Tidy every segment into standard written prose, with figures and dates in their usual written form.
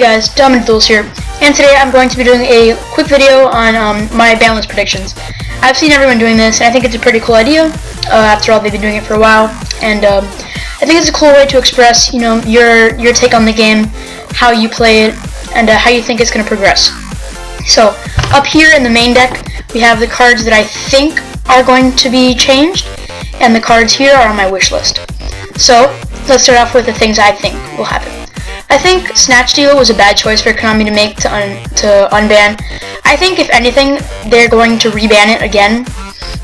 guys, Duels here, and today I'm going to be doing a quick video on my Banlist predictions. I've seen everyone doing this, and I think it's a pretty cool idea. After all, they've been doing it for a while, and I think it's a cool way to express, your take on the game, how you play it, and how you think it's going to progress. So, up here in the main deck, we have the cards that I think are going to be changed, and the cards here are on my wish list. So, let's start off with the things I think will happen. I think Snatch Steal was a bad choice for Konami to make to unban. I think if anything, they're going to reban it again,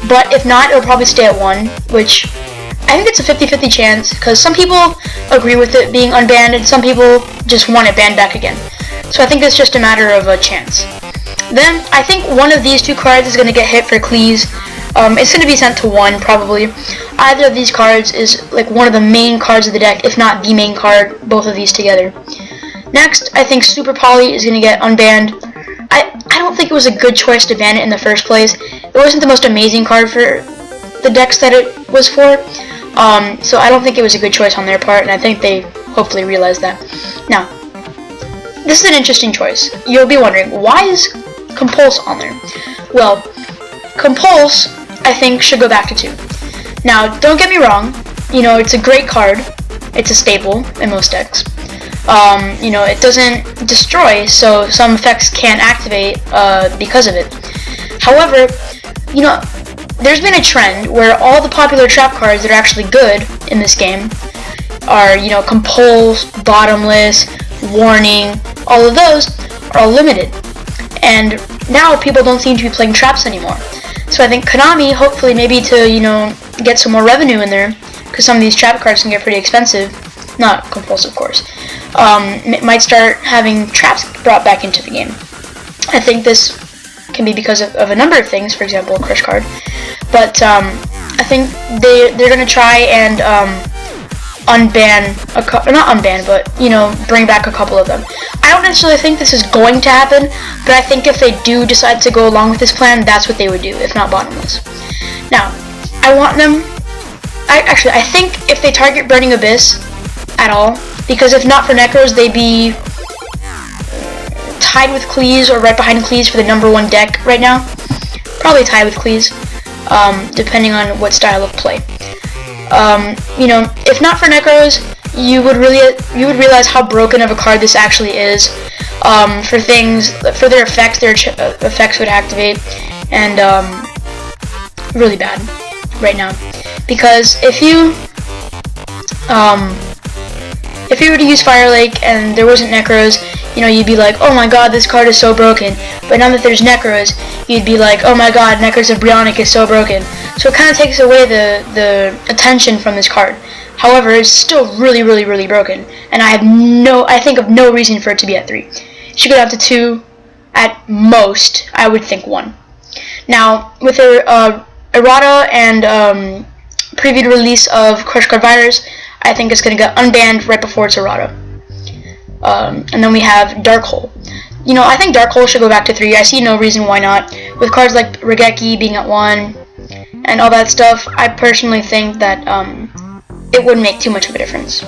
but if not, it'll probably stay at 1, which I think it's a 50-50 chance, because some people agree with it being unbanned, and some people just want it banned back again. So I think it's just a matter of a chance. Then, I think one of these two cards is going to get hit for Cleese. It's going to be sent to 1, probably. Either of these cards is like one of the main cards of the deck, if not the main card, both of these together. Next, I think Super Poly is going to get unbanned. I don't think it was a good choice to ban it in the first place. It wasn't the most amazing card for the decks that it was for. So I don't think it was a good choice on their part, and I think they hopefully realized that. Now, this is an interesting choice. You'll be wondering, why is Compulse on there? Well, Compulse, I think, should go back to 2. Now, don't get me wrong, it's a great card. It's a staple in most decks. It doesn't destroy, so some effects can't activate because of it. However, there's been a trend where all the popular trap cards that are actually good in this game are, Compulse, Bottomless, Warning, all of those are all limited. And now people don't seem to be playing traps anymore. So I think Konami, hopefully maybe to, get some more revenue in there, because some of these trap cards can get pretty expensive, not Compulse of course, might start having traps brought back into the game. I think this can be because of a number of things, for example, a Crush card, but I think they're going to try and bring back a couple of them. I don't necessarily think this is going to happen, but I think if they do decide to go along with this plan, that's what they would do, if not Bottomless. Now, I want them, I think if they target Burning Abyss at all, because if not for Necros, they'd be tied with Cleese or right behind Cleese for the #1 deck right now. Probably tied with Cleese, depending on what style of play. If not for Necros, you would realize how broken of a card this actually is. For their effects would activate, and really bad right now. Because if you were to use Fire Lake and there wasn't Necros, you'd be like, oh my god, this card is so broken. But now that there's Necros, you'd be like, oh my god, Necros of Brionic is so broken. So it kind of takes away the attention from this card. However, it's still really, really, really broken, and I think of no reason for it to be at 3. It should go down to 2 at most. I would think 1. Now, with errata and previewed release of Crush Card Virus, I think it's going to get unbanned right before its errata. And then we have Dark Hole. I think Dark Hole should go back to 3. I see no reason why not. With cards like Regeki being at 1 and all that stuff, I personally think that it wouldn't make too much of a difference.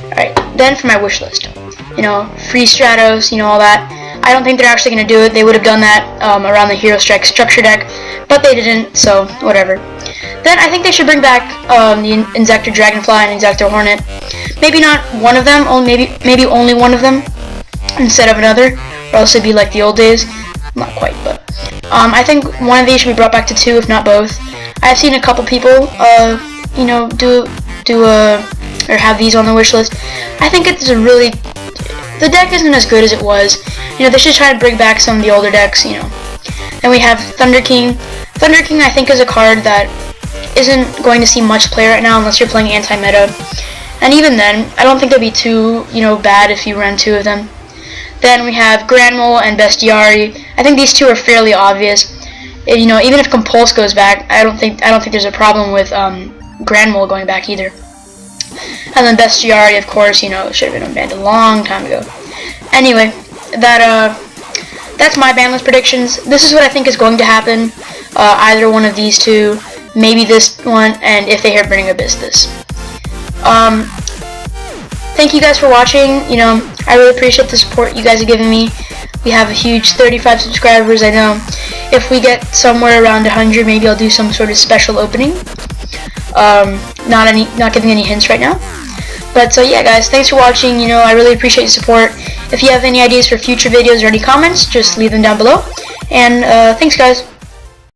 Alright, then for my wish list. Free Stratos, all that. I don't think they're actually going to do it. They would have done that around the Hero Strike structure deck, but they didn't, so whatever. Then I think they should bring back the Inzektor Dragonfly and Inzektor Hornet. Maybe not one of them, maybe only one of them instead of another, or else it'd be like the old days. Not quite, but I think one of these should be brought back to 2, if not both. I've seen a couple people, or have these on the wish list. I think it's the deck isn't as good as it was. They should try to bring back some of the older decks. Then we have Thunder King. Thunder King, I think, is a card that isn't going to see much play right now unless you're playing anti-meta. And even then, I don't think they'd be too, bad if you run 2 of them. Then we have Granmole and Bestiari. I think these two are fairly obvious. Even if Compulse goes back, I don't think there's a problem with Granmole going back either. And then Bestiari, of course, should have been banned a long time ago. Anyway, that's my Banlist predictions. This is what I think is going to happen. Either one of these two, maybe this one, and if they hit Burning Abyss, this. Thank you guys for watching. I really appreciate the support you guys are giving me. We have a huge 35 subscribers. I know if we get somewhere around 100, maybe I'll do some sort of special opening. Not giving any hints right now. But so yeah, guys, thanks for watching. You know, I really appreciate your support. If you have any ideas for future videos or any comments, just leave them down below. And thanks, guys.